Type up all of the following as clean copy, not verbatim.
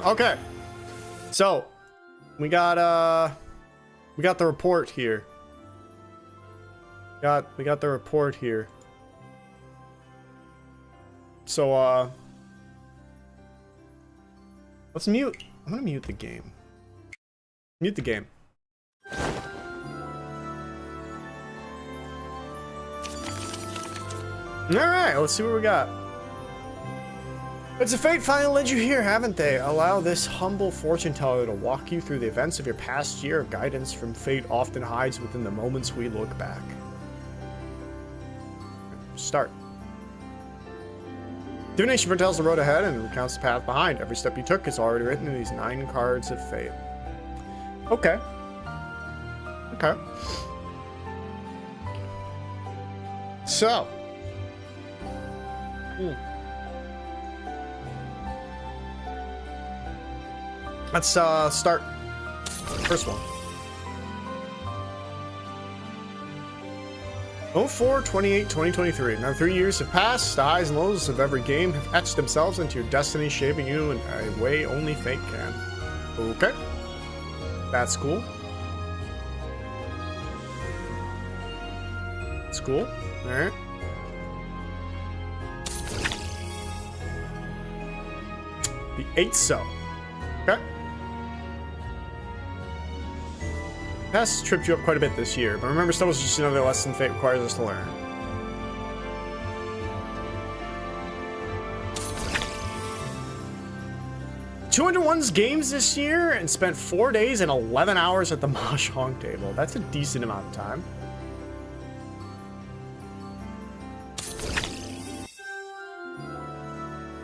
Okay. So, we got the report here. We got the report here. So, let's mute. I'm gonna mute the game. Mute the game. Alright, let's see what we got. It's a fate finally led you here, haven't they? Allow this humble fortune teller to walk you through the events of your past year. Guidance from fate often hides within the moments we look back. Start. Divination foretells the road ahead and recounts the path behind. Every step you took is already written in these 9 cards of fate. Okay. Okay. So. Let's start. First one. 04/28/2023. Now 3 years have passed. The highs and lows of every game have etched themselves into your destiny, shaping you in a way only fate can. Okay. That's cool. That's cool. Alright. The 8th cell. Okay. Past tripped you up quite a bit this year, but remember, still was just another lesson fate requires us to learn. "201's games this year and spent 4 days and 11 hours at the Mahjong table." That's a decent amount of time.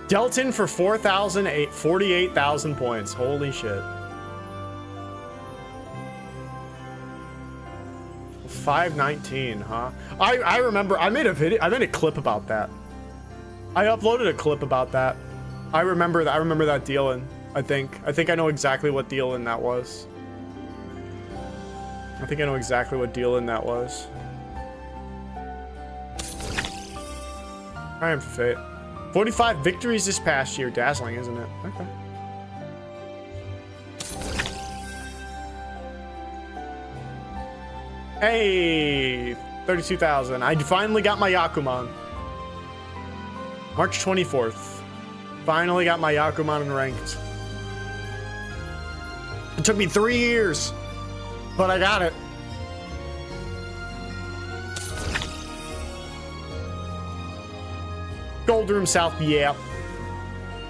Delton for 48,000 points. Holy shit. 519, huh? I remember I made a video, I made a clip about that. I uploaded a clip about that. I remember that deal-in, I think I know exactly what deal-in that was. I think I know exactly what deal-in that was. I am for fate. 45 victories this past year. Dazzling, isn't it? Okay. Hey, 32,000. I finally got my Yakuman. March 24th. Finally got my Yakuman in ranked. It took me 3 years, but I got it. Gold Room South, yeah.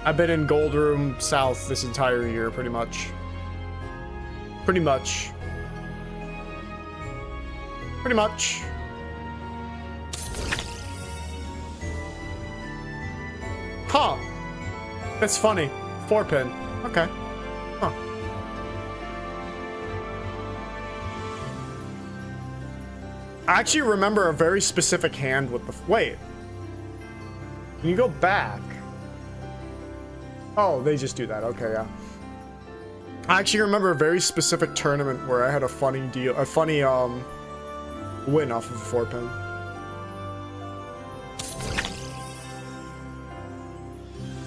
I've been in Gold Room South this entire year, pretty much. Pretty much. Pretty much. Huh. That's funny. 4-pin. Okay. Huh. I actually remember a very specific hand with the... Wait. Can you go back? Oh, they just do that. Okay, yeah. I actually remember a very specific tournament where I had a funny deal, a funny win off of a 4-pin.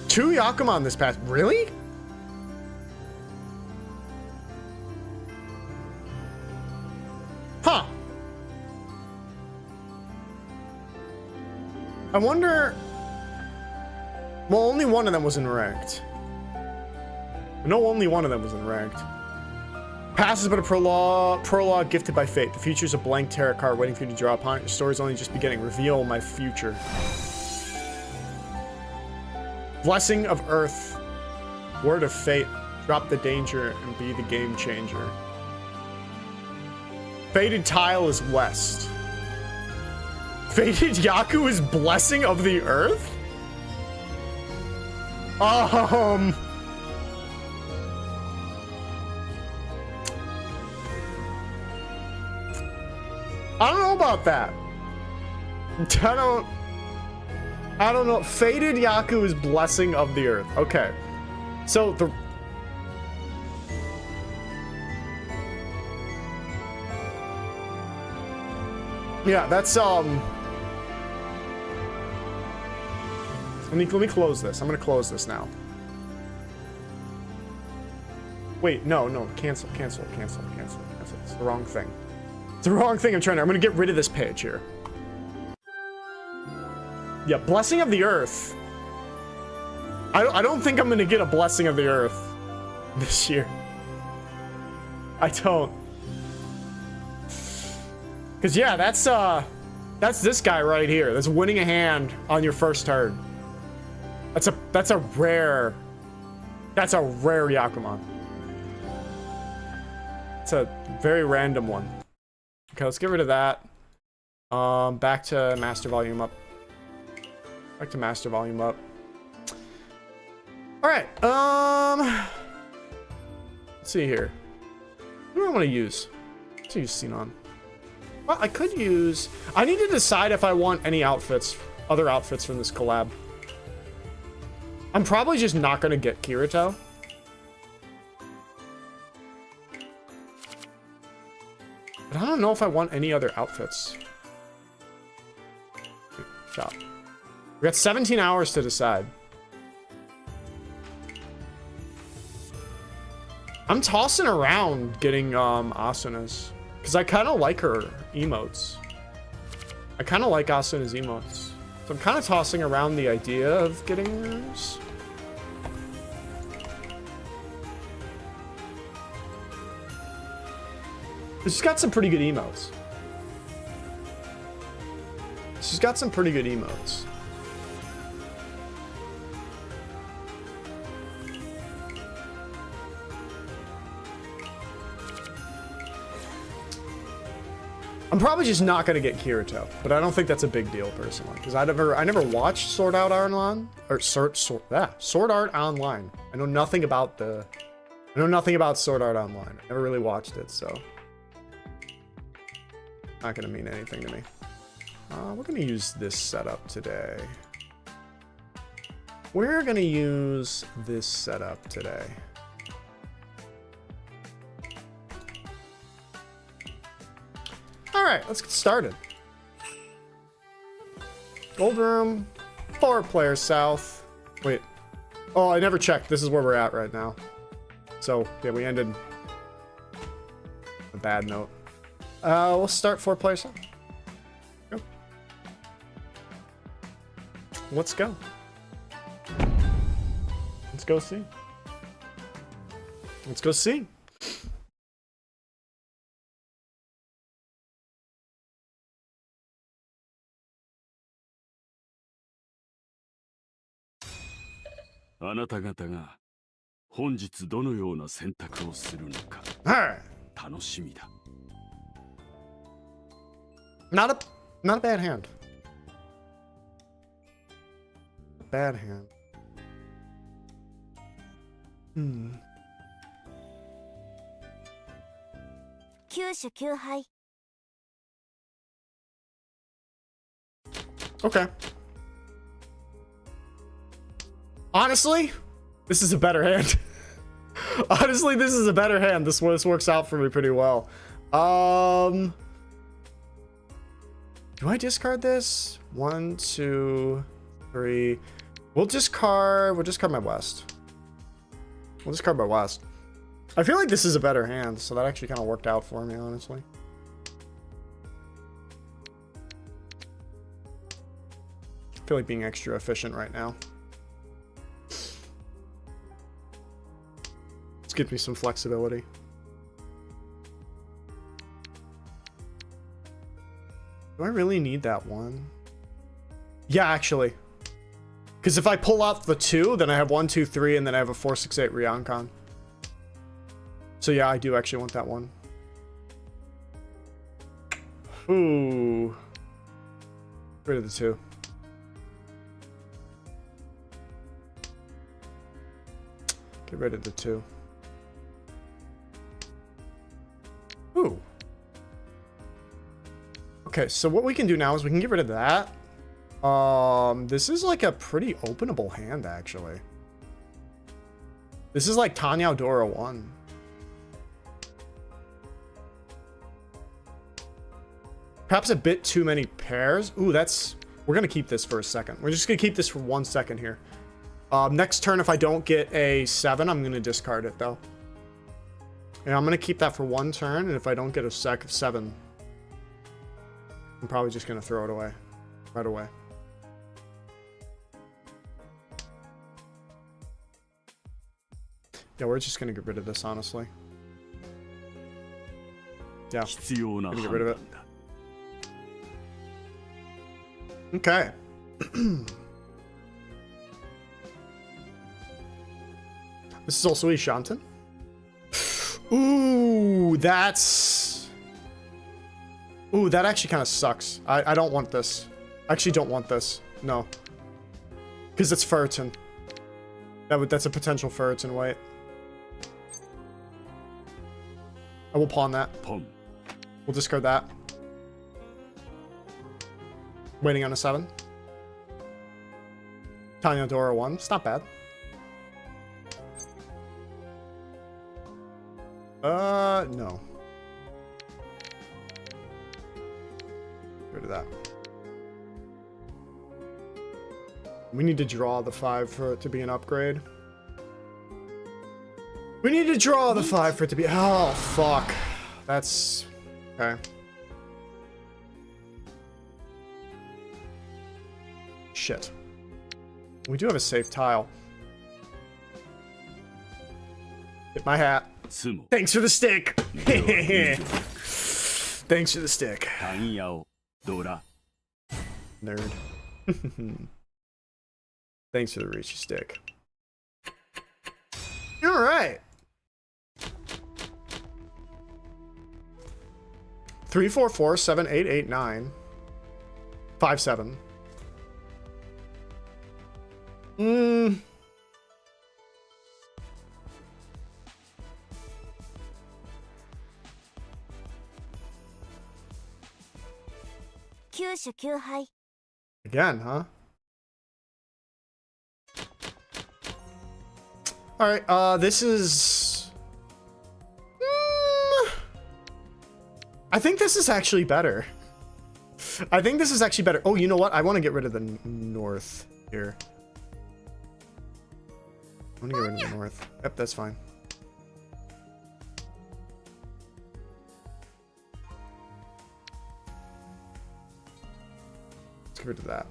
Two Yakuman this past. Really? Huh. I wonder. Well, only one of them was in ranked. No, only one of them was in ranked. Past has been a prologue gifted by fate. The future is a blank tarot card waiting for you to draw upon it. Your story's only just beginning. Reveal my future. Blessing of Earth. Word of fate. Drop the danger and be the game changer. Fated tile is west. Fated Yaku is blessing of the earth? I don't know about that. I don't know. Fated Yaku is blessing of the earth. Okay. So the... Yeah, that's Let me close this. I'm gonna close this now. Wait, no, cancel. It's the wrong thing. It's the wrong thing I'm gonna get rid of this page here. Yeah, Blessing of the Earth. I don't think I'm gonna get a Blessing of the Earth this year. I don't. Cause yeah, that's this guy right here. That's winning a hand on your first turn. That's a rare Yakuman. It's a very random one. Okay, let's get rid of that. Back to master volume up. Back to master volume up. All right. Let's see here. What do I want to use? Let's use Sinon. Well, I could use. I need to decide if I want any outfits, other outfits from this collab. I'm probably just not gonna get Kirito. But I don't know if I want any other outfits. Shop. We got 17 hours to decide. I'm tossing around getting Asuna's. Because I kind of like her emotes. I kind of like Asuna's emotes. So I'm kind of tossing around the idea of getting hers. She's got some pretty good emotes. She's got some pretty good emotes. I'm probably just not gonna get Kirito, but I don't think that's a big deal personally, because I never watched Sword Art Online or Sword Art Online. I know nothing about Sword Art Online. I never really watched it, so not gonna mean anything to me. We're gonna use this setup today. We're gonna use this setup today. All right, let's get started. Gold room, 4 players south. Wait, oh, I never checked. This is where we're at right now. So yeah, we ended a bad note. We'll start 4 players south. Go. Let's go. Let's go see. Let's go see. Not a bad hand. Bad hand. Okay. Honestly, this is a better hand. Honestly, this is a better hand. This works out for me pretty well. Do I discard this? 1, 2, 3. We'll discard my West. We'll discard my West. I feel like this is a better hand, so that actually kind of worked out for me, honestly. I feel like being extra efficient right now. Let's give me some flexibility. Do I really need that one? Yeah, actually. Because if I pull out the 2, then I have 1, 2, 3, and then I have a 4, 6, 8 Ryokan. So yeah, I do actually want that one. Ooh. Get rid of the 2. Get rid of the 2. Ooh. Okay, so what we can do now is we can get rid of that. This is like a pretty openable hand, actually. This is like Tanyao Dora 1. Perhaps a bit too many pairs. Ooh, We're gonna keep this for a second. We're just gonna keep this for 1 second here. Next turn, if I don't get a 7, I'm gonna discard it though. And I'm gonna keep that for 1 turn, and if I don't get a 7, I'm probably just gonna throw it away. Right away. Yeah, we're just gonna get rid of this, honestly. Yeah, gonna get rid of it. Okay. This is also Ishanten. Ooh, that's... Ooh, that actually kind of sucks. I don't want this. I actually don't want this. No. Because it's Ferritin. That's a potential Ferritin white. I will pawn that. We'll discard that. Waiting on a 7. Tanya Dora 1. It's not bad. No. Get rid of that. We need to draw the 5 for it to be an upgrade. We need to draw the 5 for it to be... Oh, fuck. That's... Okay. Shit. We do have a safe tile. Hit my hat. Thanks for the stick. Thanks for the stick. Nerd. Thanks for the Richie stick. All right. 3, 4, 4, 7, 8, 8, 9. 5, 7. Again, huh? All right, this is... I think this is actually better. I think this is actually better. Oh, you know what? I want to get rid of the north here. I want to get rid of the north. Yep, that's fine. Let's get rid of that.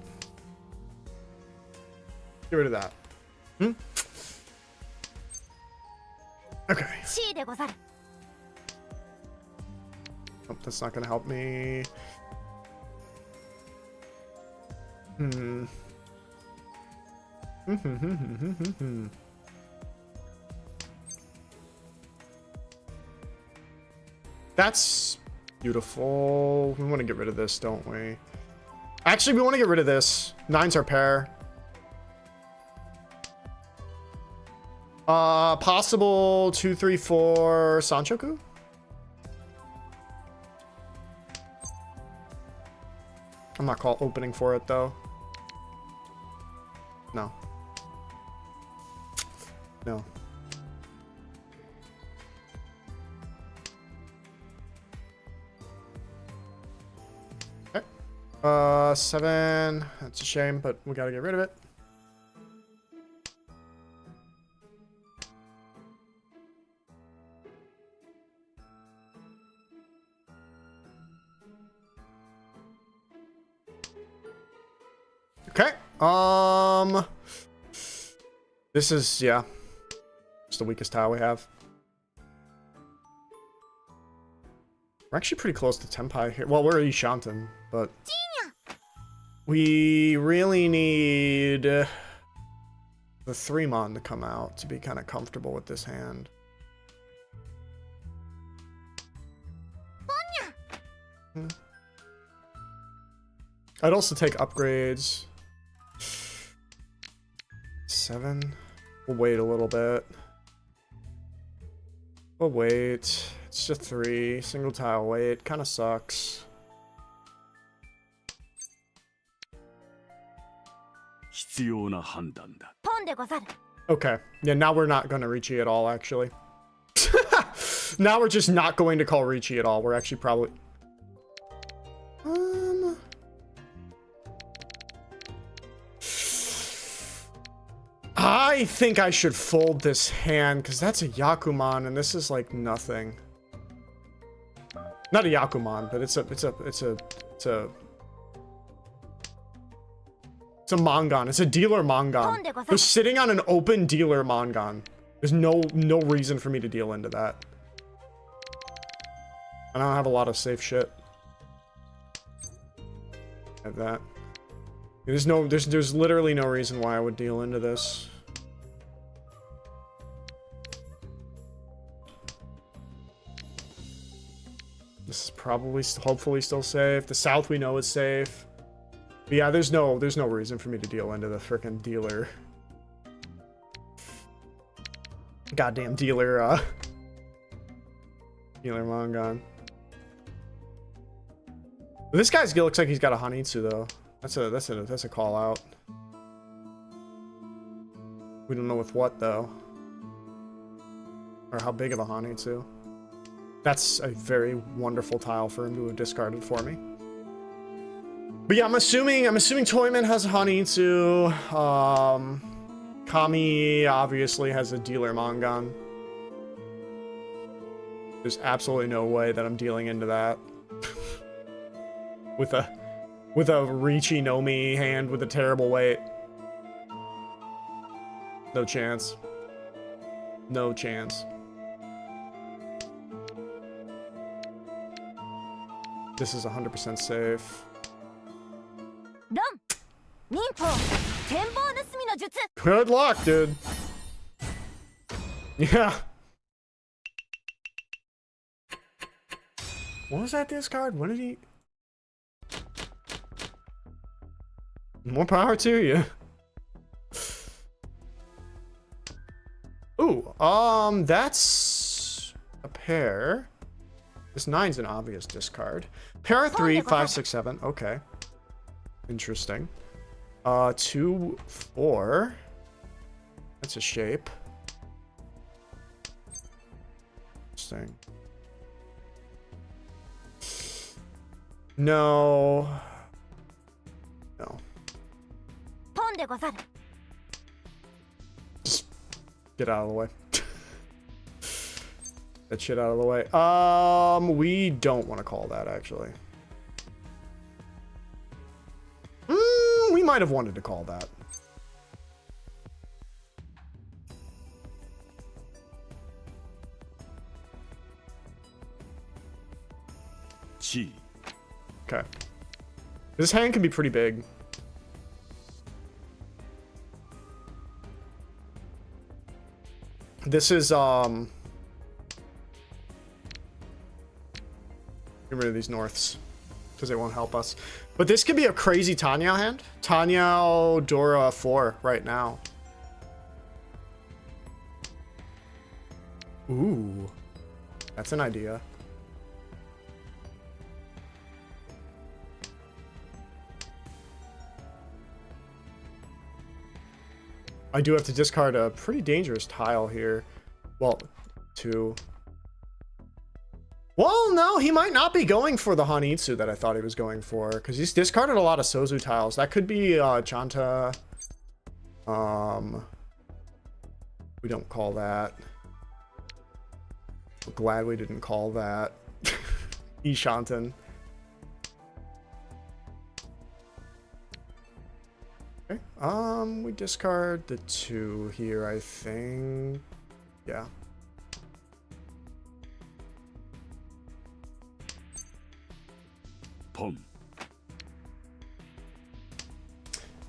Get rid of that. Okay. Oh, that's not gonna help me. That's beautiful. We want to get rid of this, don't we? Actually, we want to get rid of this. 9's our pair. Possible 2, 3, 4 Sanchoku? I'm not opening for it though. No. No. Okay. 7. That's a shame, but we gotta get rid of it. Okay. This is, yeah, it's the weakest tile we have. We're actually pretty close to Tenpai here. Well, we're Ishanten, but we really need the 3-mon to come out to be kind of comfortable with this hand. I'd also take upgrades. 7. We'll wait a little bit. We'll wait. It's just 3. Single tile wait. Kind of sucks. Okay. Yeah, now we're not going to Ricci at all, actually. Now we're just not going to call Ricci at all. We're actually probably... I think I should fold this hand because that's a Yakuman and this is like nothing. Not a Yakuman, but it's a Mangan. It's a dealer Mangan. They're sitting on an open dealer Mangan. There's no reason for me to deal into that. I don't have a lot of safe shit. Have that. There's literally no reason why I would deal into this. This is probably, hopefully still safe. The south we know is safe. But yeah, there's no reason for me to deal into the frickin' dealer. Goddamn dealer, dealer Mangan. This guy's looks like he's got a Hanitsu though. That's a call out. We don't know with what though. Or how big of a Hanitsu. That's a very wonderful tile for him to have discarded for me. But yeah, I'm assuming Toyman has a Hanitsu. Kami obviously has a dealer Mangan. There's absolutely no way that I'm dealing into that. with a Riichi Nomi hand with a terrible weight. No chance. No chance. This is 100% safe. Good luck, dude. Yeah. What was that discard? What did he... More power to you. Ooh, that's a pair. This 9's an obvious discard. Pair of 3, 5, 6, 7. Okay. Interesting. 2, 4. That's a shape. Interesting. No. No. Just get out of the way. That shit out of the way. We don't want to call that, actually. We might have wanted to call that. G. Okay. This hand can be pretty big. This is, get rid of these norths because they won't help us. But this could be a crazy Tanya hand. Tanya Dora 4 right now. Ooh, that's an idea. I do have to discard a pretty dangerous tile here. Well, 2. Well, no, he might not be going for the Hanitsu that I thought he was going for, because he's discarded a lot of Sozu tiles. That could be Chanta. We don't call that. We're glad we didn't call that. Ishantan. Okay. We discard the 2 here, I think. Yeah.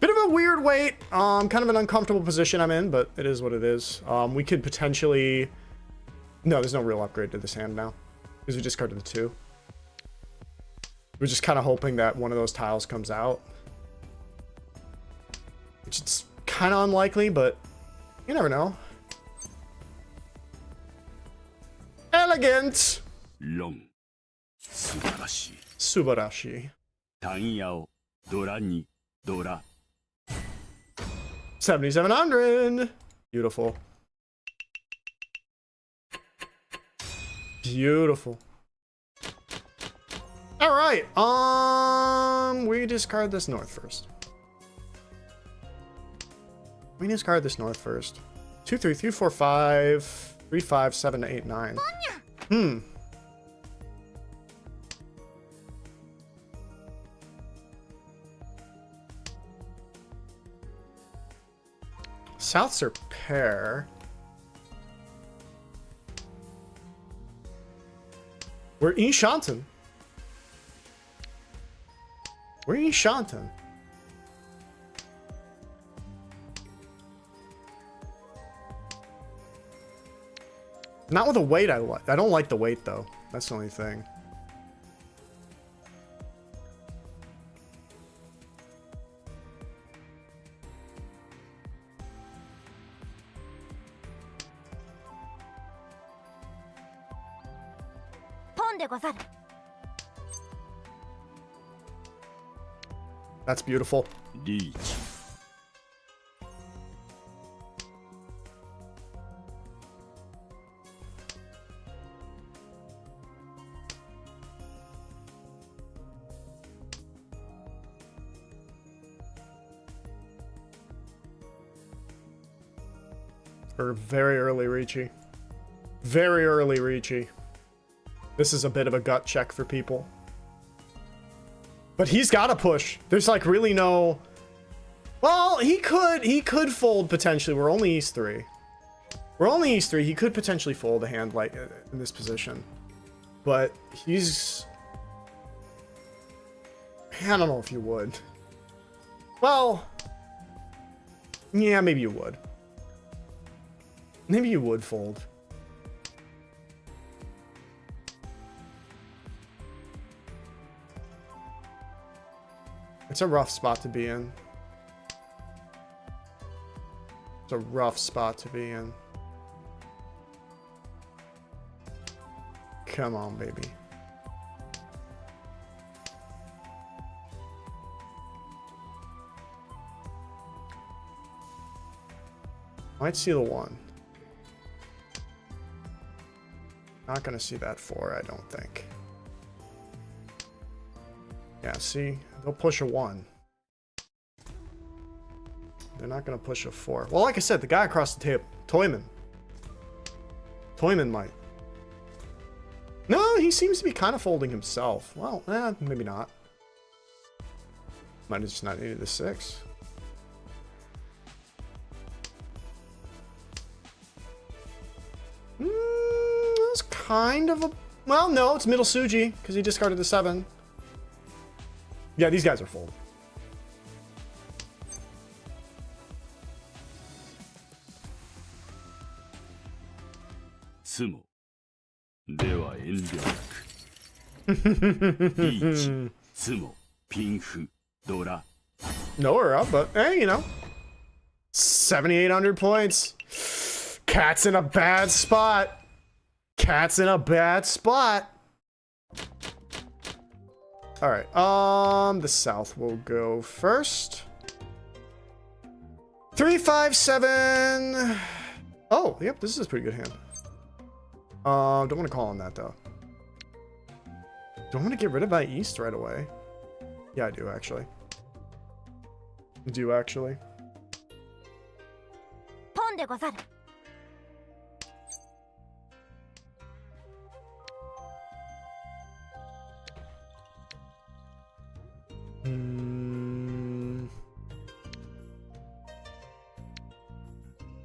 Bit of a weird weight, kind of an uncomfortable position I'm in, but it is what it is. We could potentially... No, there's no real upgrade to this hand now, because we discarded the 2. We're just kind of hoping that one of those tiles comes out. Which is kind of unlikely, but you never know. Elegant! Long. Subarashi. Subarashi. Tanyao. Dora ni. Dora. 7,700! Beautiful. Beautiful. Alright, we discard this north first. We need to discard this north first. 2, 3, 3, 4, 5, 3, 5, 7, 8, 9. Hmm. South's are pair. We're Enchanting. We're Enchanting. Not with the weight I like. I don't like the weight though. That's the only thing. That's beautiful. リーチ Or very early Reachy. Very early Reachy. This is a bit of a gut check for people. But he's got to push. There's like really no... Well, he could fold potentially. We're only East 3. We're only East 3. He could potentially fold a hand like in this position. But he's... I don't know if you would. Well... Yeah, maybe you would. Maybe you would fold. It's a rough spot to be in. It's a rough spot to be in. Come on, baby. Might see the 1. Not gonna see that 4, I don't think. Yeah, see? They'll push a 1. They're not gonna push a 4. Well, like I said, the guy across the table. Toyman. Toyman might. No, he seems to be kind of folding himself. Well, maybe not. Might have just not needed the 6. That's kind of a... Well, no, it's middle Suji, because he discarded the 7. Yeah, these guys are fold. Sumo では遠慮なくリーチスモピンフドラ No, we're up, but hey, you know. 7,800 points. Cat's in a bad spot. Cat's in a bad spot. All right. The South will go first. 3, 5, 7. Oh, yep. This is a pretty good hand. Don't want to call on that though. Don't want to get rid of my East right away. Yeah, I do actually. I do actually.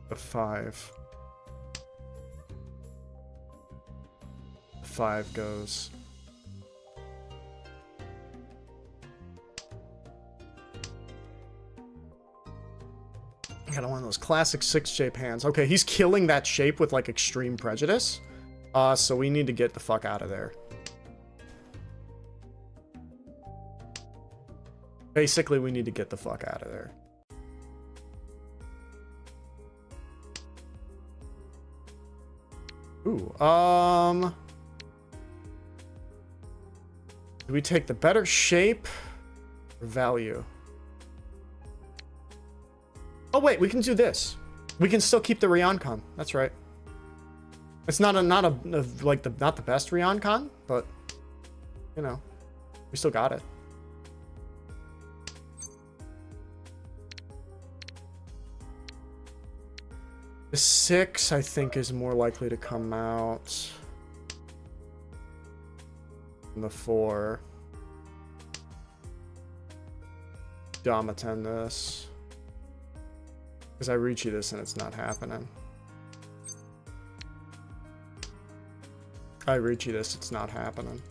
The 5. 5 goes. I got one of those classic 6 shape hands. Okay, he's killing that shape with like extreme prejudice. So we need to get the fuck out of there. Basically, we need to get the fuck out of there. Ooh, do we take the better shape or value? Oh wait, we can do this. We can still keep the Ryoncon. That's right. It's not the best Ryoncon, but you know, we still got it. The 6, I think, is more likely to come out than the 4. Dumb attend this. Because I reach you this and it's not happening. I reach you this, it's not happening.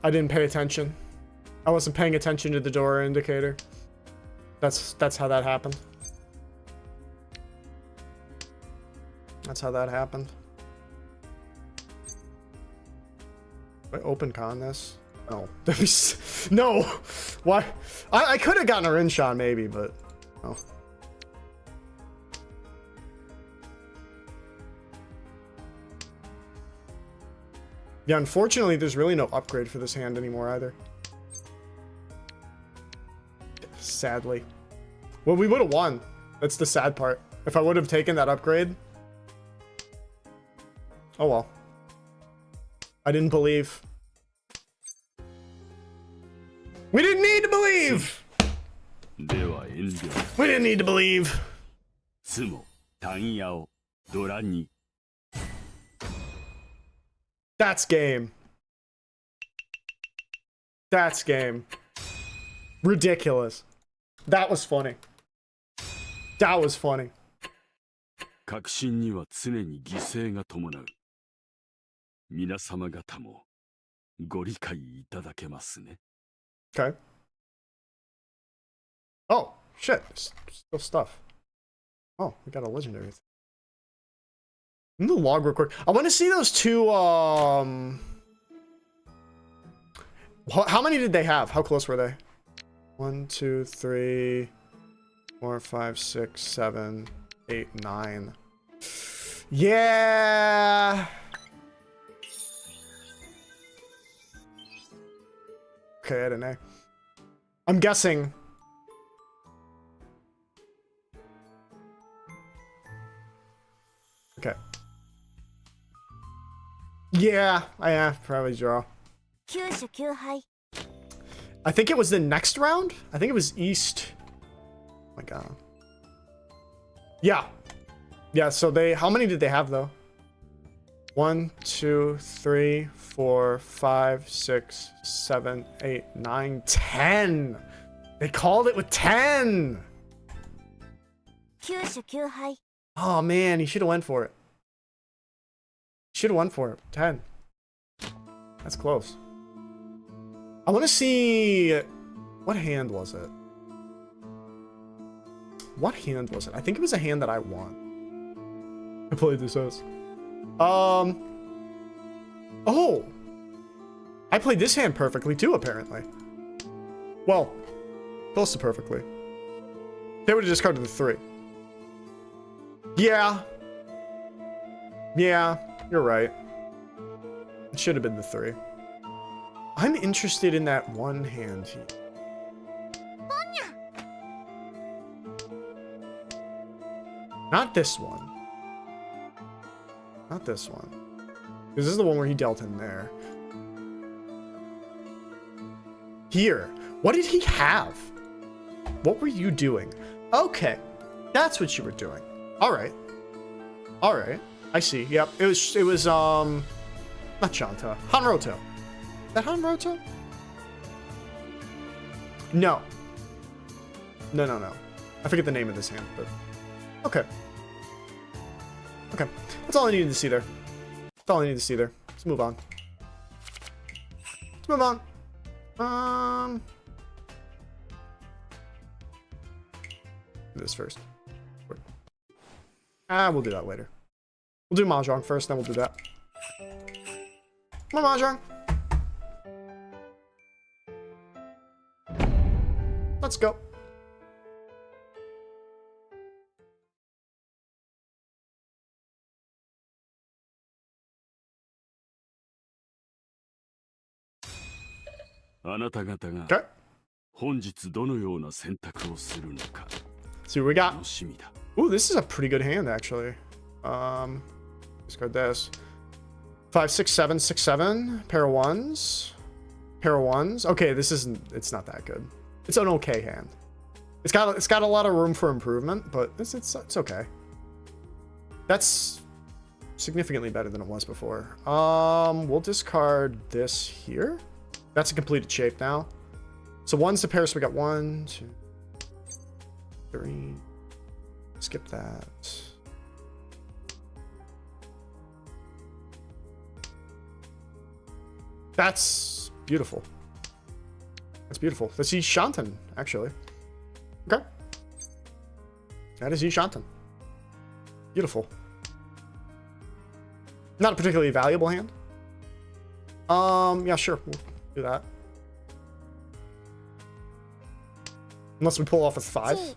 I didn't pay attention. I wasn't paying attention to the door indicator. That's how that happened. That's how that happened. Wait, open con this? No. No! Why? I could have gotten a rin shot maybe, but no. Yeah, unfortunately, there's really no upgrade for this hand anymore either. Sadly. Well, we would have won. That's the sad part. If I would have taken that upgrade. Oh well. I didn't believe. We didn't need to believe! We didn't need to believe. That's game. That's game. Ridiculous. That was funny. That was funny. 革新には常に犠牲が伴う。皆様方もご理解いただけますね。Okay. Oh, shit. Still stuff. Oh, we got a legendary thing. In the log real quick. I want to see those two, how many did they have? How close were they? 1, 2, 3, 4, 5, 6, 7, 8, 9. Yeah. Okay, I didn't know. I'm guessing. Okay. Yeah, I probably draw. I think it was the next round. I think it was East. Oh my god. Yeah. Yeah, so they, how many did they have though? 1, 2, 3, 4, 5, 6, 7, 8, 9, 10. They called it with 10. Oh man, he should have went for it. Should have went for it. 10. That's close. I want to see, what hand was it? What hand was it? I think it was a hand that I won. I played this as. Oh, I played this hand perfectly too, apparently. Well, close to perfectly. They would have discarded the 3. Yeah. Yeah, you're right. It should have been the 3. I'm interested in that one hand here. Not this one. Not this one. Because this is the one where he dealt in there. Here. What did he have? What were you doing? Okay. That's what you were doing. Alright. Alright. I see. Yep. It was not Shanta. Hanroto. Is that Hanroto? No. No. I forget the name of this hand, but okay. Okay. That's all I needed to see there. That's all I needed to see there. Let's move on. Let's move on. Do this first. We'll do that later. We'll do Mahjong first, then we'll do that. Come on, Mahjong. Let's go. Okay. 本日どのような選択をするのか See what we got. 楽しみだ Ooh, this is a pretty good hand, actually. Discard this. 5, 6, 7, 6, 7. Pair of ones. Pair of ones. Okay, this isn't. It's not that good. It's an okay hand. It's got a lot of room for improvement, but it's okay. That's significantly better than it was before. We'll discard this here. That's a completed shape now. So one's the pair, so we got 1, 2, 3. Skip that. That's beautiful. That's beautiful. That's Yi Shanten, actually. Okay. That is Yi Shanten. Beautiful. Not a particularly valuable hand. Yeah, sure. We'll do that. Unless we pull off a 5. If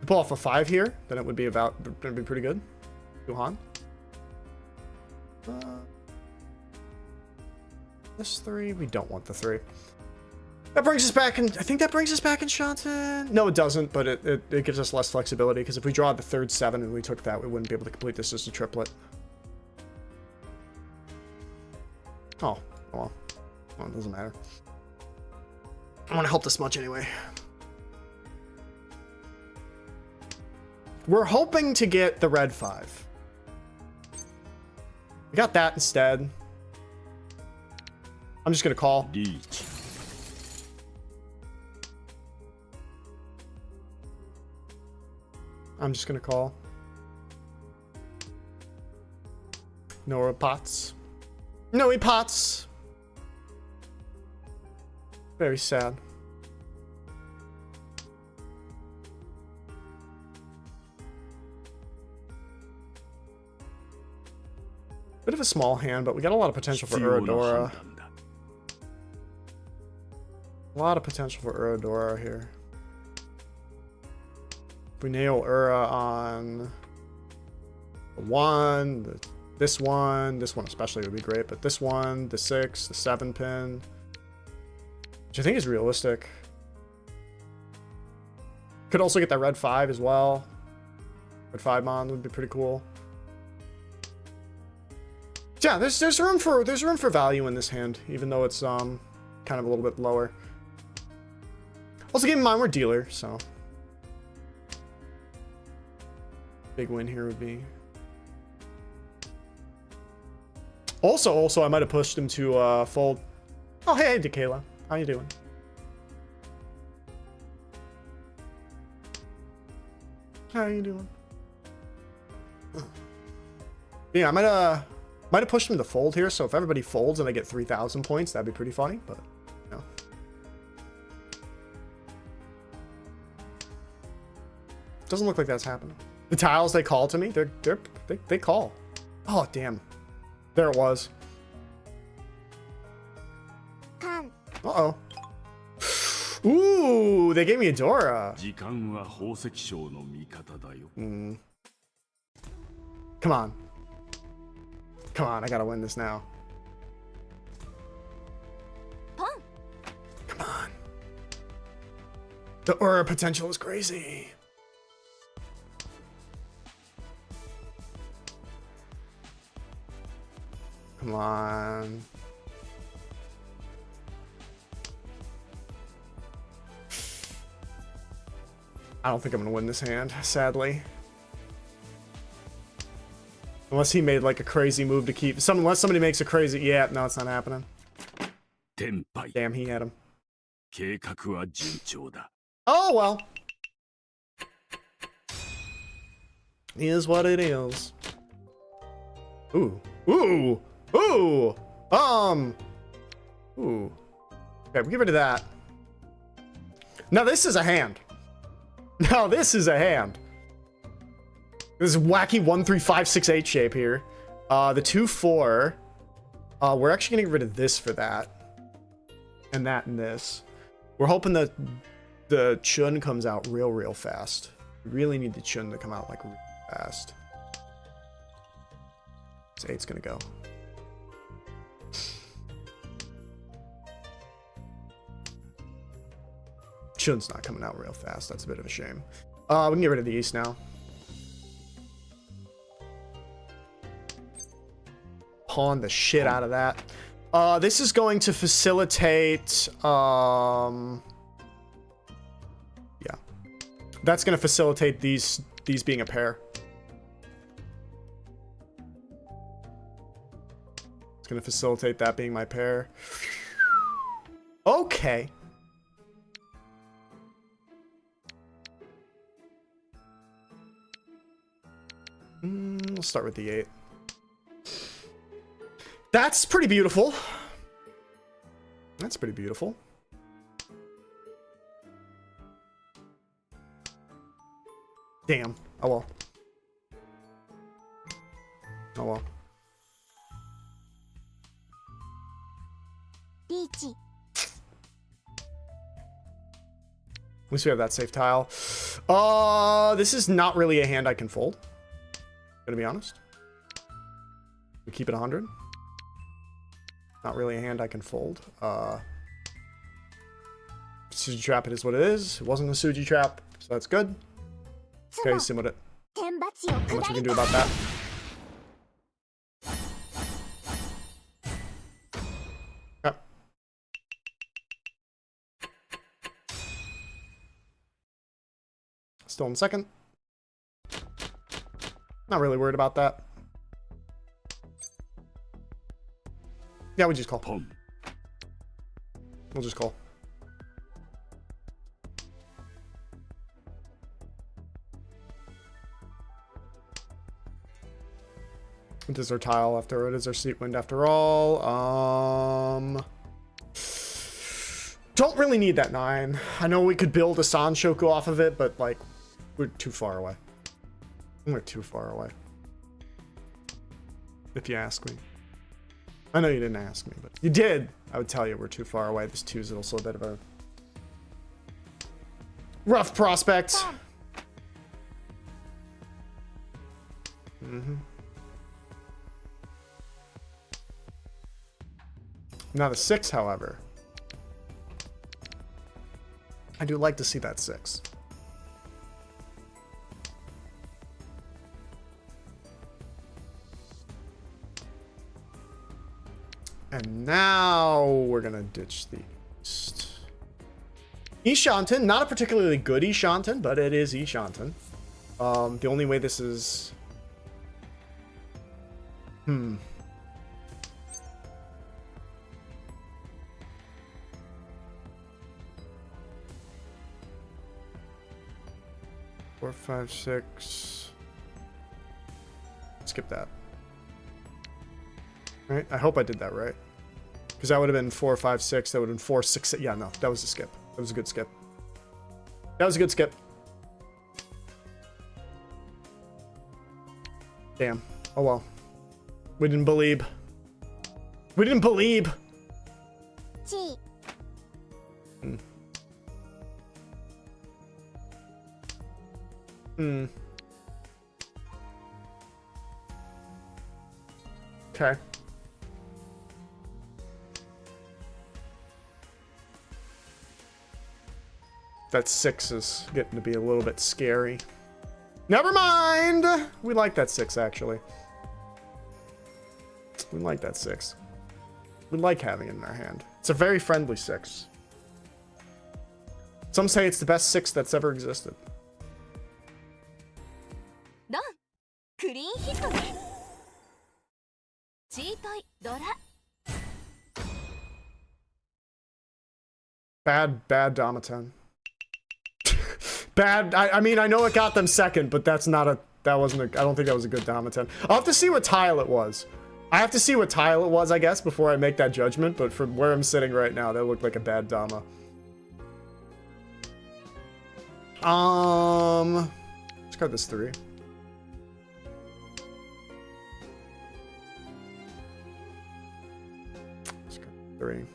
we pull off a 5 here, then it would be it'd be pretty good. Yuhan. This 3, we don't want the 3. That brings us back in, I think that brings us back in Shanten. No, it doesn't, but it gives us less flexibility, because if we draw the third 7 and we took that, we wouldn't be able to complete this as a triplet. Oh, well, it doesn't matter. I want to help this much anyway. We're hoping to get the red 5. We got that instead. I'm just gonna call. I'm just gonna call. No pots. No pots. Very sad. Bit of a small hand, but we got a lot of potential for Uradora. A lot of potential for Uradora here. If we nail Ura on the 1, this one especially would be great, but this one, the 6, the 7 pin, which I think is realistic. Could also get that red 5 as well. Red 5 mon would be pretty cool. Yeah, there's room for value in this hand, even though it's kind of a little bit lower. Also, keep in mind we're dealer, so big win here would be. Also, I might have pushed him to fold. Oh, hey, Dekayla, how you doing? How you doing? Yeah, I might have pushed him to fold here. So if everybody folds and I get 3,000 points, that'd be pretty funny. But no. Doesn't look like that's happening. The tiles they call to me, they call. Oh damn, there it was. Uh-oh. Ooh, they gave me a Dora. Come on. Come on, I gotta win this now. Come on. The Aura potential is crazy. Come on. I don't think I'm gonna win this hand, sadly. Unless he made like a crazy move to keep unless somebody makes a crazy, yeah, no, it's not happening. Damn, he had him. Oh well. Is what it is. Ooh. Ooh. Ooh. Ooh. Okay, we'll get rid of that. Now this is a hand. Now this is a hand. This wacky 1, 3, 5, 6, 8 shape here. The 2, 4. We're actually gonna get rid of this for that. And that and this. We're hoping that the chun comes out real fast. We really need the chun to come out like real fast. So 8's gonna go. Chun's not coming out real fast. That's a bit of a shame. We can get rid of the East now. pawn the shit out of that. This is going to facilitate, yeah. That's going to facilitate these being a pair. It's going to facilitate that being my pair. Okay. We'll start with the 8. That's pretty beautiful. That's pretty beautiful. Damn. Oh well. Oh well. At least we have that safe tile. This is not really a hand I can fold. Gonna be honest. We keep it 100. Not really a hand I can fold. Suji trap, it is what it is. It wasn't a Suji trap, so that's good. Okay, sim with it. How much we can do about that? Yep. Still in second. Not really worried about that. Yeah, we just call. Pum. We'll just call. It is our tile after it is our seat wind after all. Don't really need that 9. I know we could build a Sanshoku off of it, but like we're too far away. We're too far away. If you ask me. I know you didn't ask me, but you did. I would tell you we're too far away. This 2 is also a bit of a rough prospect. Not a 6, however. I do like to see that 6. And now we're gonna ditch the East. Ishanten, not a particularly good Ishanten, but it is Ishanten. The only way this is... 4, 5, 6. Skip that. Right? I hope I did that right. Because that would have been 4, 5, 6. That would have been 4, 6, 6. Yeah, no. That was a skip. That was a good skip. That was a good skip. Damn. Oh well. We didn't believe. We didn't believe. Okay. That 6 is getting to be a little bit scary. Never mind! We like that 6, actually. We like that 6. We like having it in our hand. It's a very friendly 6. Some say it's the best 6 that's ever existed. Bad Damaten. Bad. I mean, I know it got them second, but that's not a. That wasn't a. I don't think that was a good Damaten. I'll have to see what tile it was. I have to see what tile it was, I guess, before I make that judgment. But from where I'm sitting right now, that looked like a bad Dama. Let's cut this 3. Let's cut 3.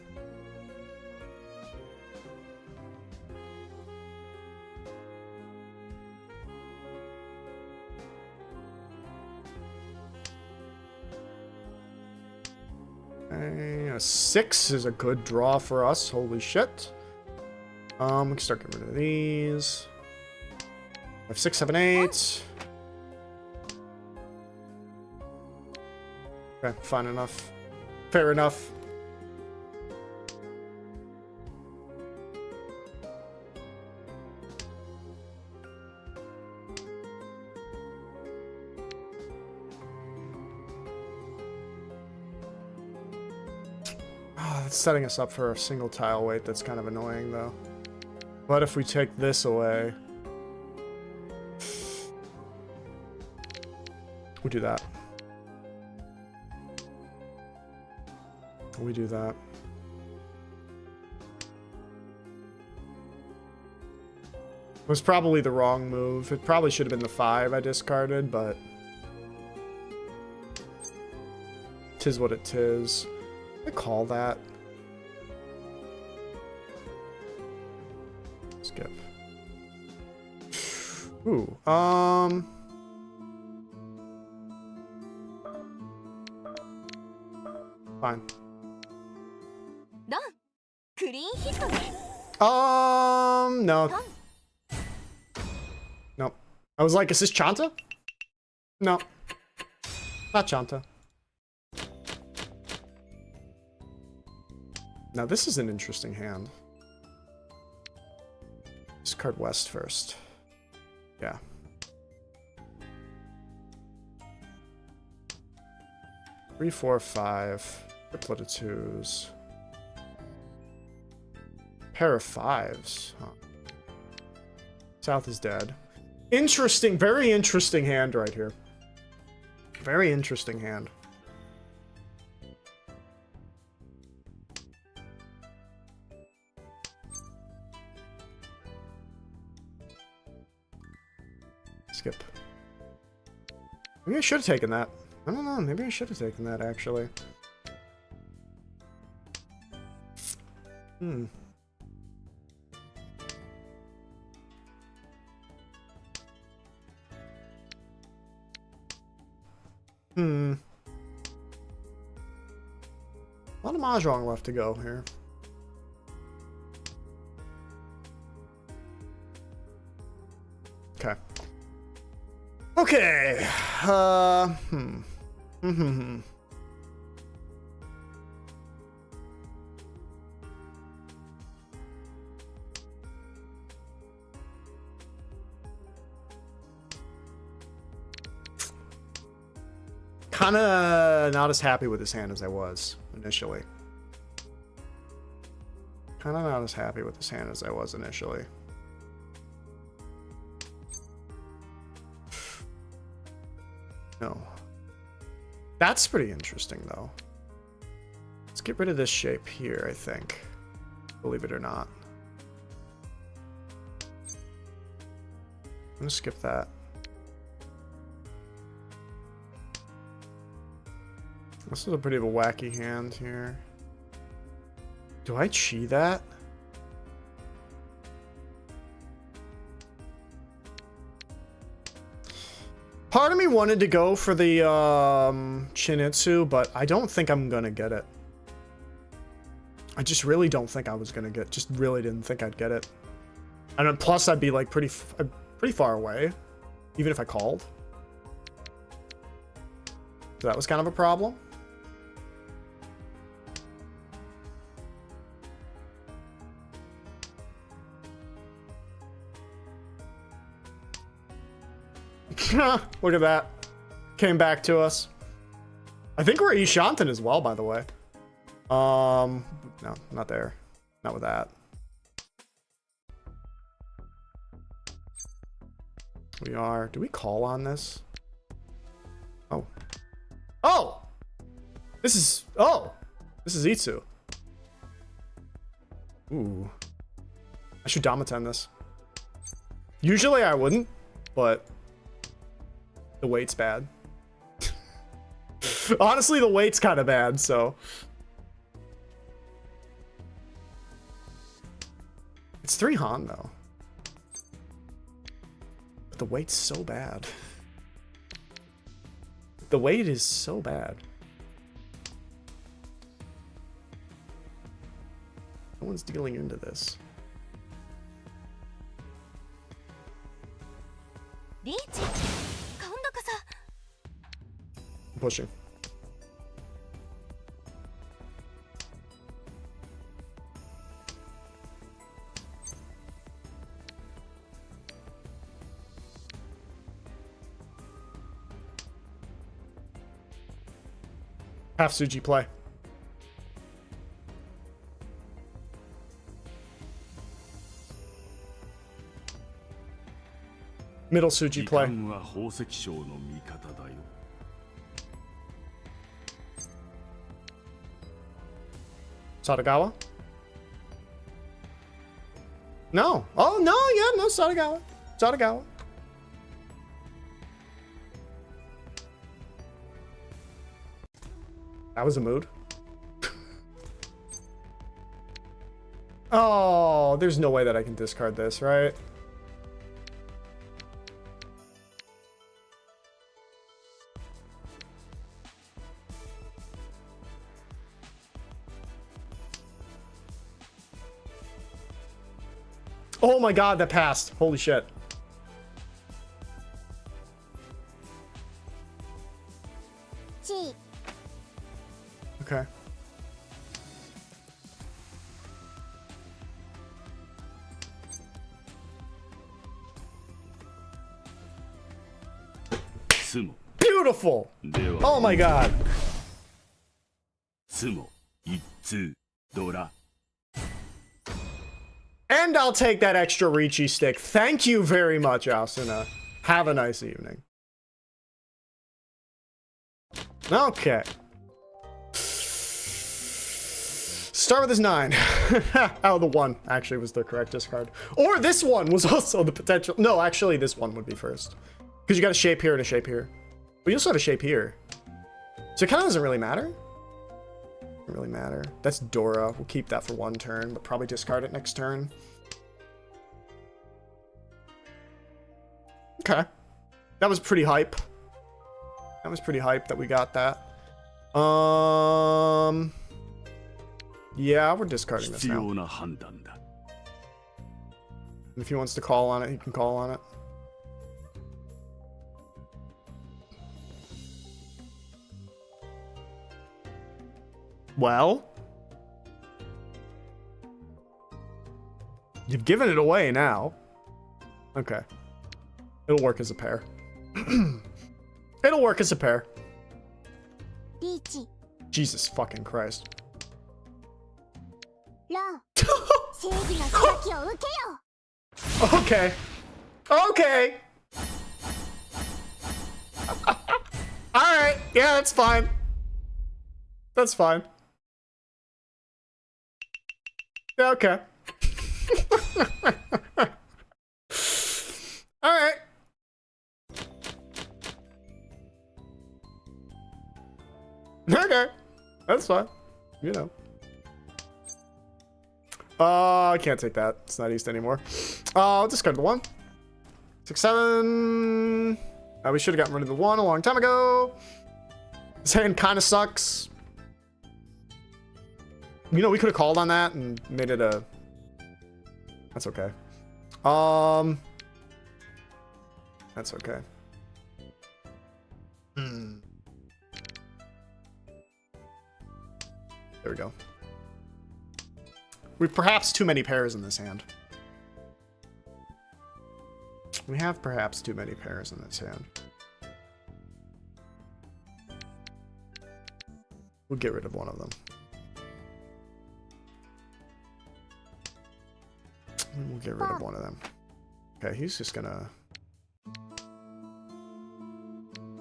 A 6 is a good draw for us. Holy shit. We can start getting rid of these. 5, 6, 7, 8. Okay, fine enough. Fair enough. Oh, that's setting us up for a single tile weight. That's kind of annoying, though. What if we take this away? We do that. We do that. It was probably the wrong move. It probably should have been the 5 I discarded, but... tis what it tis. I call that. Skip. Ooh, fine. No. Nope. I was like, is this Chanta? No. Not Chanta. Now this is an interesting hand. Discard West first. Yeah. Three, 4, 5. Triplet of 2s. Pair of 5s. Huh. South is dead. Interesting, very interesting hand right here. Very interesting hand. Skip. Maybe I should have taken that. I don't know, maybe I should have taken that, actually. Hmm. Hmm. A lot of Mahjong left to go here. Okay. Okay. Kinda not as happy with his hand as I was initially. Kinda not as happy with his hand as I was initially. No. That's pretty interesting, though. Let's get rid of this shape here, I think. Believe it or not. I'm gonna skip that. This is a pretty of a wacky hand here. Do I chi that? Part of me wanted to go for the Chinitsu, but I don't think I'm gonna get it. I just really don't think I was gonna get. Just really didn't think I'd get it. And then plus I'd be like pretty far away, even if I called. So that was kind of a problem. Look at that. Came back to us. I think we're Ishantan as well, by the way. No, not there. Not with that. We are. Do we call on this? Oh. Oh! This is... Oh! This is Itsu. Ooh. I should Damaten this. Usually I wouldn't, but... the weight's bad. Honestly, the weight's kind of bad, so... It's 3 Han, though. But the weight's so bad. The weight is so bad. No one's dealing into this. I'm pushing. Half Suji play. Middle Suji 時 play. 間は宝石商の味方だよ。 Sadagawa? No. Oh, no, yeah, no, Sadagawa. Sadagawa. That was a mood. Oh, there's no way that I can discard this, right? Oh my god, that passed. Holy shit. Okay. Beautiful. Oh my god. つも一通ドラ And I'll take that extra Ricci stick. Thank you very much, Asuna. Have a nice evening. Okay. Start with this 9. Oh, the 1 actually was the correct discard. Or this one was also the potential. No, actually, this one would be first. Because you got a shape here and a shape here. But you also have a shape here. So it kind of doesn't really matter. Doesn't really matter. That's Dora. We'll keep that for 1 turn, but probably discard it next turn. Okay. That was pretty hype. That was pretty hype that we got that. Yeah, we're discarding this now. 必要な判断だ And if he wants to call on it, he can call on it. Well, you've given it away now. Okay. It'll work as a pair. It'll work as a pair. Jesus fucking Christ. Okay. Okay. Alright. Yeah, that's fine. That's fine. Yeah, okay. Alright. Okay. That's fine. You know. I can't take that. It's not East anymore. I'll discard the 1. 6, 7. We should have gotten rid of the 1 a long time ago. This hand kind of sucks. You know, we could have called on that and made it a... That's okay. That's okay. There we go. We have perhaps too many pairs in this hand. We have perhaps too many pairs in this hand. We'll get rid of one of them. We'll get rid of one of them. Okay, he's just gonna...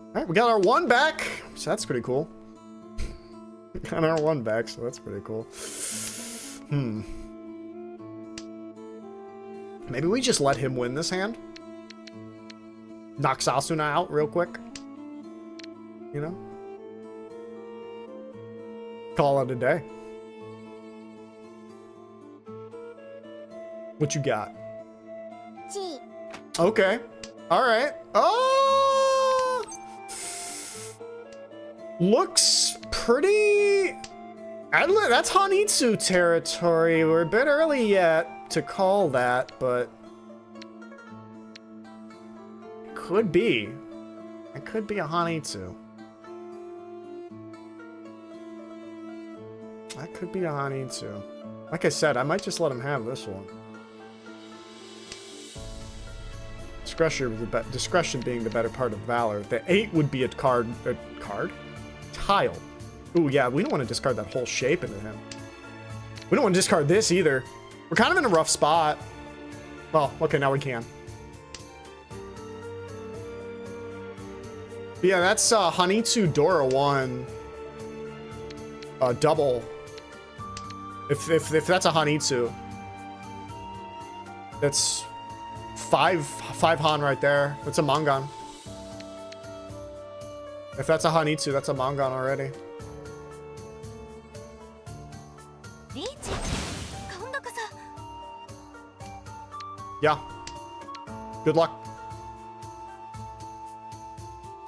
Alright, we got our 1 back. So that's pretty cool. We got our 1 back, so that's pretty cool. Maybe we just let him win this hand? Knock Sasuna out real quick? You know? Call it a day. What you got? Okay. Alright. Oh! Looks pretty... That's Hanitsu territory. We're a bit early yet to call that, but... Could be. It could be a Hanitsu. That could be a Hanitsu. Like I said, I might just let him have this one. Discretion being the better part of valor. The 8 would be a card... A card? Tile. Ooh, yeah, we don't want to discard that whole shape into him. We don't want to discard this either. We're kind of in a rough spot. Well, okay, now we can. But yeah, that's Hanitsu Dora 1. Double. If that's a Hanitsu. That's five Han right there. That's a Mangan. If that's a Hanitsu, that's a Mangan already. Yeah. Good luck.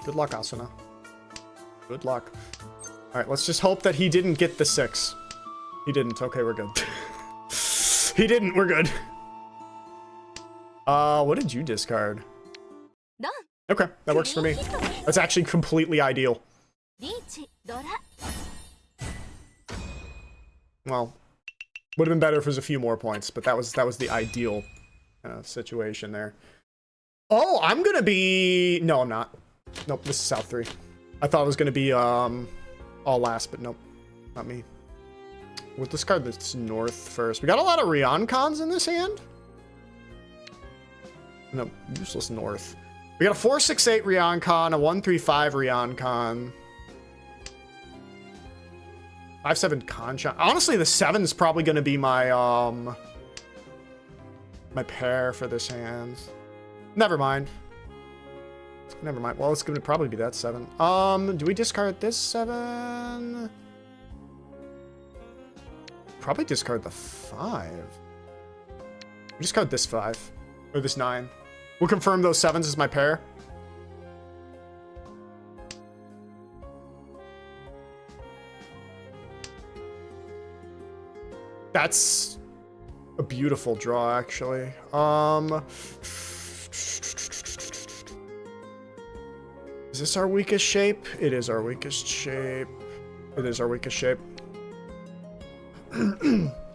Good luck, Asuna. Good luck. Alright, let's just hope that he didn't get the 6. He didn't. Okay, we're good. He didn't. We're good. What did you discard? Okay, that works for me. That's actually completely ideal. Well, would have been better if it was a few more points, but that was the ideal situation there. Oh, I'm gonna be... No, I'm not. Nope, this is South 3. I thought it was gonna be all last, but nope, not me. We'll discard this North first. We got a lot of Ryoncons in this hand. No, useless North. We got a 4-6-8 Ryoncon, a 1-3-5 Ryoncon. 5-7 Concha. Honestly, the 7 is probably going to be my my pair for this hand. Never mind. Never mind. Well, it's going to probably be that 7. Do we discard this 7? Probably discard the 5. We discard this 5 or this 9. We'll confirm those 7s as my pair. That's a beautiful draw, actually. Is this our weakest shape? It is our weakest shape. It is our weakest shape.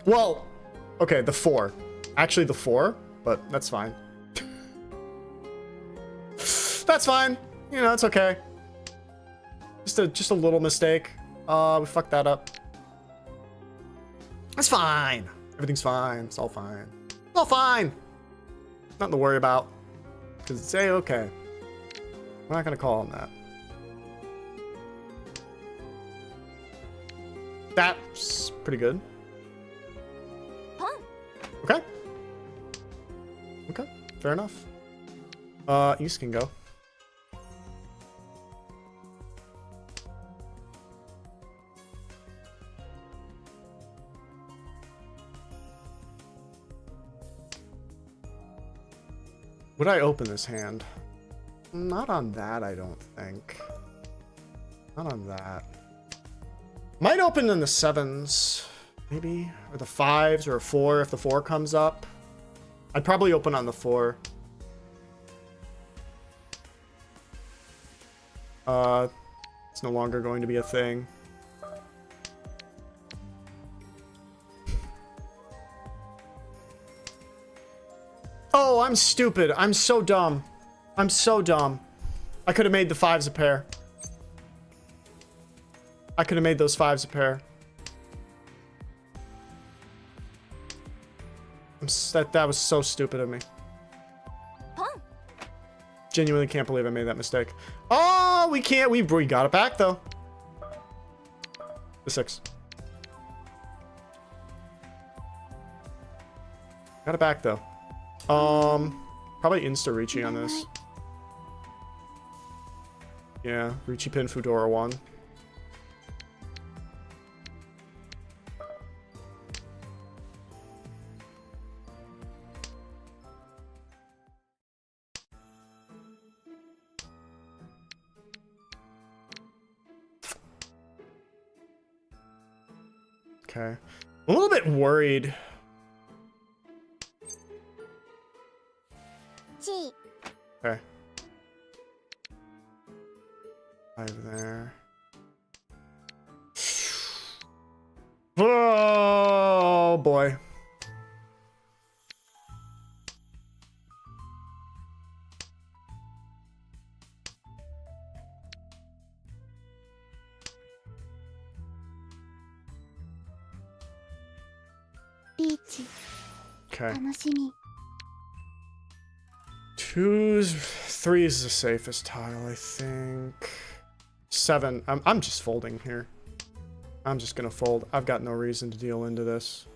Well, okay, the 4. Actually, the 4, but that's fine. That's fine. You know, it's okay. Just a little mistake. We fucked that up. It's fine. Everything's fine. It's all fine. It's all fine. Nothing to worry about. Because it's A-okay. We're not going to call him that. That's pretty good. Okay. Okay. Fair enough. East can go. Would I open this hand? Not on that, I don't think. Not on that. Might open in the 7s, maybe, or the 5s, or a 4 if the 4 comes up. I'd probably open on the 4. It's no longer going to be a thing. Oh, I'm stupid. I'm so dumb. I'm so dumb. I could have made the 5s a pair. I could have made those 5s a pair. That was so stupid of me. Genuinely can't believe I made that mistake. Oh, we can't. We got it back, though. The 6. Got it back, though. Probably insta-reaching on this. Yeah, Riichi Pin Fudora 1. Okay. I'm a little bit worried. Okay. 5 there. Oh boy. Okay. 楽しみ。 3 is the safest tile, I think. 7. I'm just folding here. I'm just gonna fold. I've got no reason to deal into this.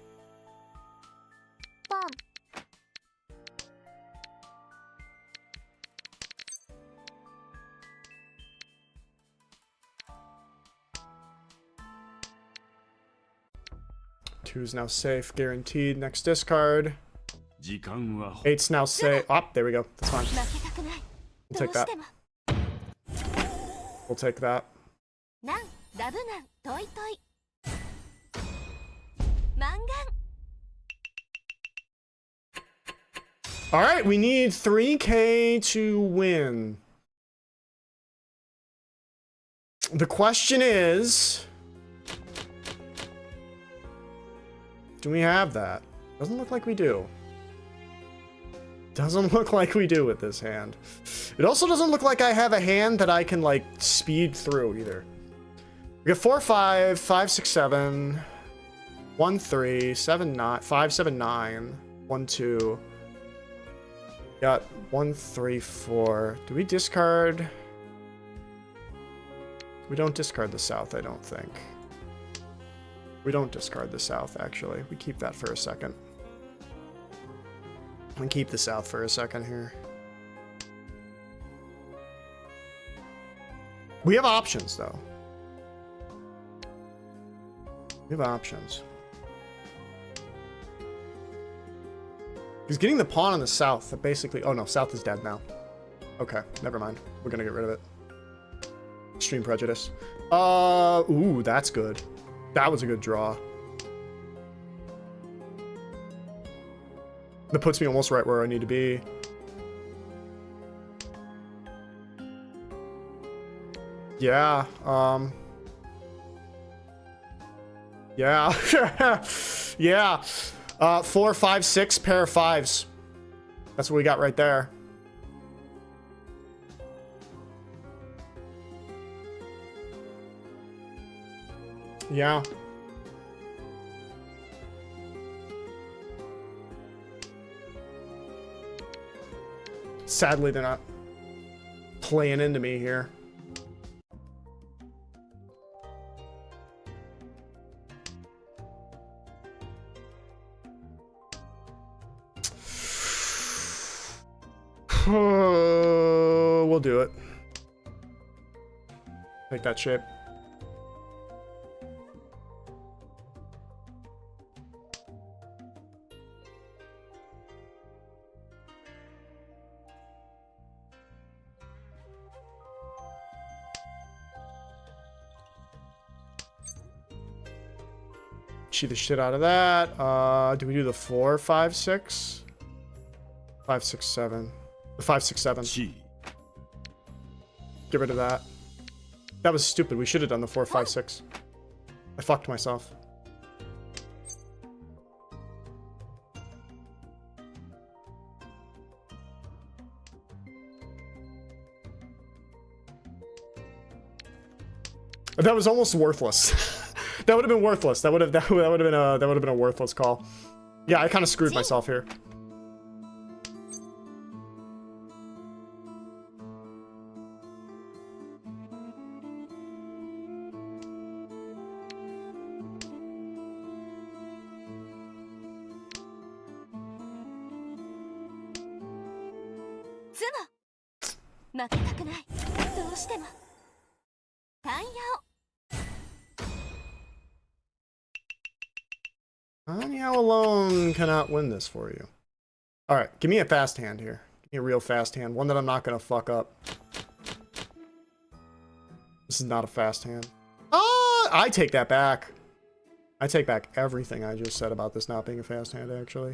ポン。 2 is now safe, guaranteed. Next discard. 時間は 8's now safe. Oh, there we go. That's fine. 負けたくない。 We'll ど take う that. しても。 We'll take that. なん、ラブなん、トイトイ。マンガン。 All right, we need 3K to win. The question is, do we have that? Doesn't look like we do. Doesn't look like we do with this hand. It also doesn't look like I have a hand that I can, like, speed through either. We got 4, 5, 5, 6, 7, 1, 3, 7, 9, 5, 7, 9, 1, 2. Got 1, 3, 4. Do we discard? We don't discard the south, I don't think. We don't discard the south, actually. We keep that for a second. We keep the south for a second here. We have options, though. We have options. He's getting the pawn on the south. That basically... Oh, no. South is dead now. Okay. Never mind. We're going to get rid of it. Extreme prejudice. Ooh, that's good. That was a good draw. That puts me almost right where I need to be. Yeah. Yeah. Yeah. 4, 5, 6, pair of 5s. That's what we got right there. Yeah. Sadly, they're not playing into me here. We'll do it. Take that shape. Cheat the shit out of that. Do we do the 4, 5, 6? 5, 6, 7. The 5, 6, 7. 地 Get rid of that. That was stupid. We should have done the 4, 5, 6. I fucked myself. That was almost worthless. That would have been worthless. That would have been a worthless call. Yeah, I kind of screwed myself here. Anyhow alone cannot win this for you. Alright, give me a fast hand here. Give me a real fast hand. One that I'm not gonna fuck up. This is not a fast hand. I take that back. I take back everything I just said about this not being a fast hand, actually.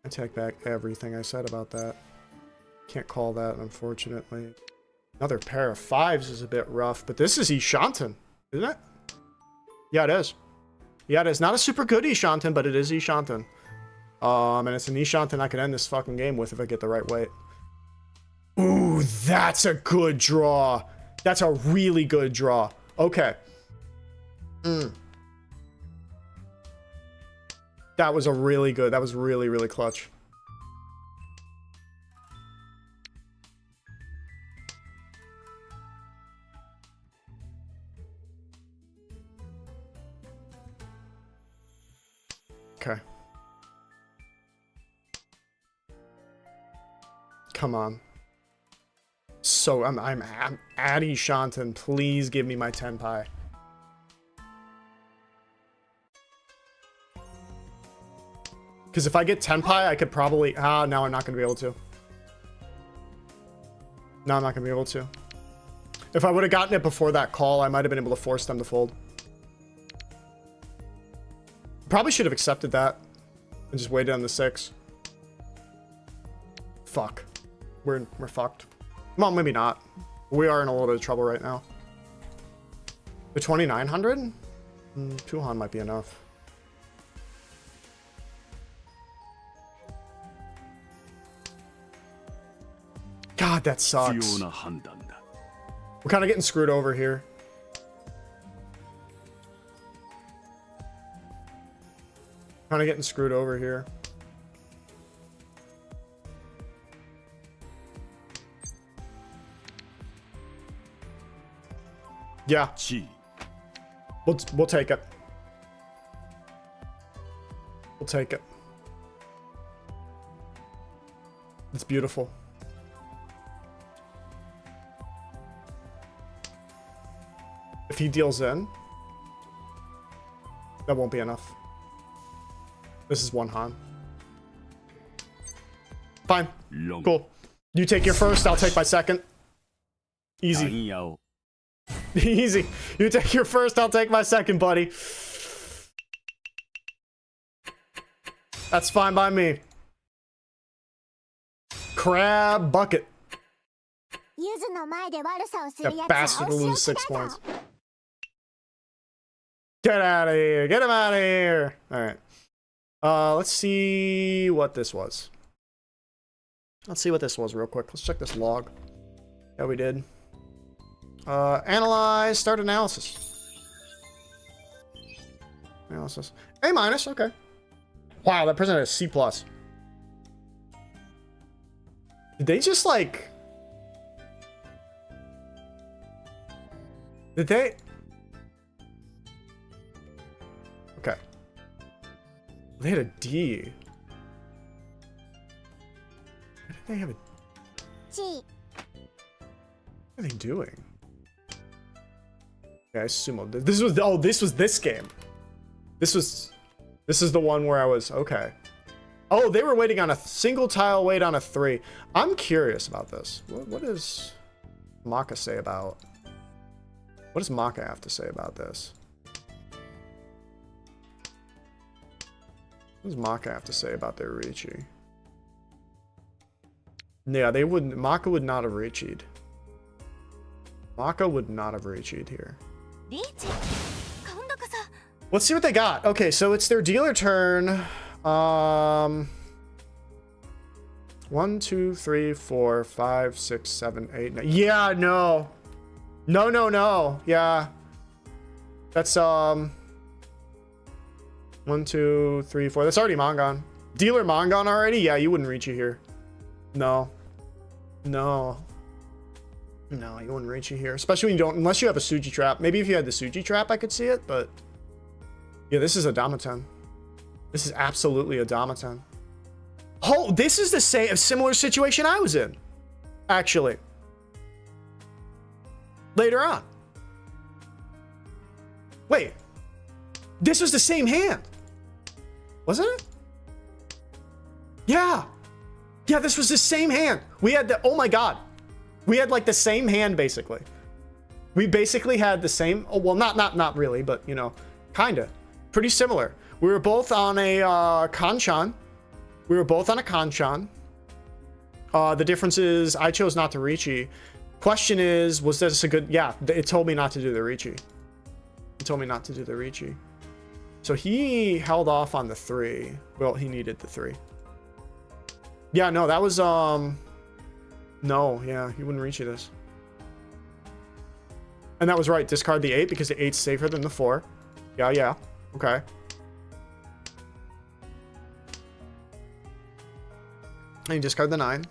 I take back everything I said about that. Can't call that, unfortunately. Another pair of 5s is a bit rough, but this is Ishanten, isn't it? Yeah, it is. Yeah, it is. Not a super good Ishanten, but it is Ishanten. And it's an Ishanten I can end this fucking game with if I get the right weight. Ooh, that's a good draw. That's a really good draw. Okay. That was a really good. That was really, really clutch. Okay. Come on. So I'm Addy Shanton. Please give me my 10 pie. Because if I get 10 pie, I could probably... now I'm not going to be able to. No, I'm not going to be able to. If I would have gotten it before that call, I might have been able to force them to fold. Probably should have accepted that. And just waited on the 6. Fuck. We're fucked. Well, maybe not. We are in a little bit of trouble right now. The 2,900? 200 might be enough. God, that sucks. We're kind of getting screwed over here. Kind of getting screwed over here. Yeah. We'll take it. We'll take it. It's beautiful. If he deals in, that won't be enough. This is one Han. Fine. Cool. You take your first, I'll take my second. Easy. Easy. You take your first, I'll take my second, buddy. That's fine by me. Crab bucket. That bastard will lose 6 points. Get out of here. Get him out of here. All right. Let's see what this was. Let's see what this was real quick. Let's check this log. Yeah, we did. Analyze, start analysis. Analysis. A minus, okay. Wow, that person had a C plus. Did they just like... Did they... Okay. They had a D. Why did they have a... G. What are they doing? Yeah, I sumo. This was... Oh, this was this game. This was... This is the one where I was... Okay. Oh, they were waiting on a single tile wait on a 3. I'm curious about this. What does Maka say about... What does Maka have to say about this? What does Maka have to say about their Riichi? Yeah, they wouldn't... Maka would not have Riichi'd. Maka would not have Riichi'd here. Let's see what they got. Okay, so it's their dealer turn. 1, 2, 3, 4, 5, 6, 7, 8, 9. Yeah, no. No. Yeah. That's 1, 2, 3, 4. That's already Mongon. Dealer Mongon already? Yeah, you wouldn't reach you here. No, you wouldn't reach you here. Especially when you don't, unless you have a Suji trap. Maybe if you had the Suji trap, I could see it, but yeah, this is a Damaten. This is absolutely a Damaten. Oh, this is the same, similar situation I was in, actually. Later on. Wait, this was the same hand, wasn't it? Yeah, this was the same hand. We had the, oh my God. We had like the same hand, basically. We basically had the same, oh, well, not really, but you know, kinda. Pretty similar. We were both on a Kanchan. The difference is I chose not to Riichi. Question is, was this a good... Yeah, it told me not to do the Riichi. So he held off on the 3. Well, he needed the 3. Yeah, no, that was... No, yeah, he wouldn't Riichi this. And that was right. Discard the 8 because the 8's safer than the 4. Yeah. Okay. And you discard the 9.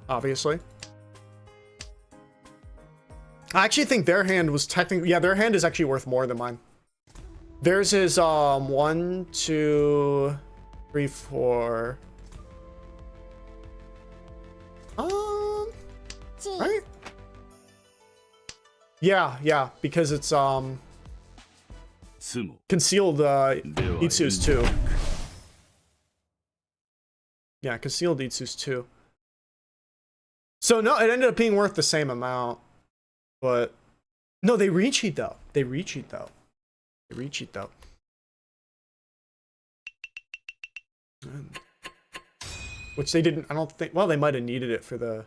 Obviously. I actually think their hand was technically... Yeah, their hand is actually worth more than mine. Theirs is 1, 2, 3, 4. Right? Yeah, because it's concealed Itsu's 2. Yeah, concealed Itsu's 2. So no, it ended up being worth the same amount. But no, they recheat though. Which they didn't, I don't think, well, they might have needed it for the...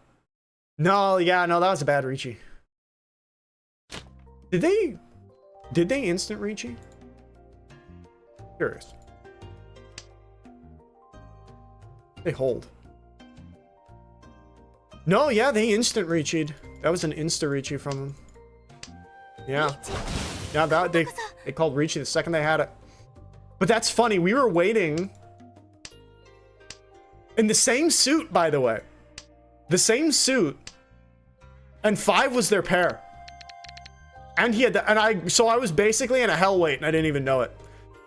No, yeah, no, that was a bad Reachy. Did they instant Reachy? Curious. They hold. No, yeah, they instant Reachied. That was an insta Reachy from them. Yeah. Yeah, that they called Reachy the second they had it. But that's funny, we were waiting... In the same suit, by the way. The same suit. And 5 was their pair. And he had that, so I was basically in a hell wait and I didn't even know it.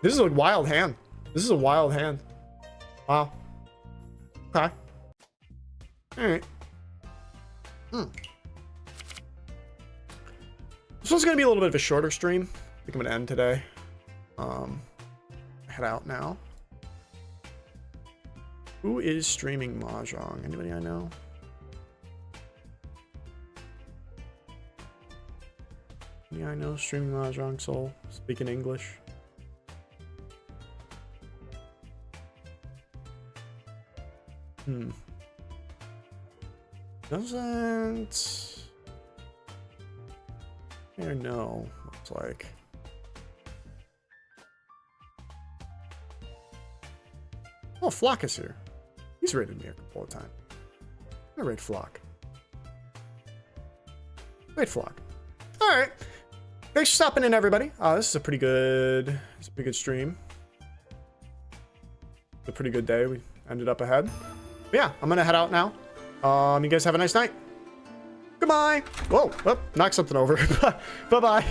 This is a wild hand. Wow. Okay. Alright. This one's gonna be a little bit of a shorter stream. I think I'm gonna end today. Head out now. Who is streaming Mahjong? Anybody I know? Yeah, I know streaming Mahjong Soul. Speaking English. Doesn't... I know. Looks like. Oh, Flock is here. He's raided me a couple of times. I'm gonna raid Flock. Raid Flock. Alright. Thanks for stopping in, everybody. This is a pretty good stream. It's a pretty good day. We ended up ahead. But yeah, I'm gonna head out now. You guys have a nice night. Goodbye. Whoa, knock something over. Bye-bye.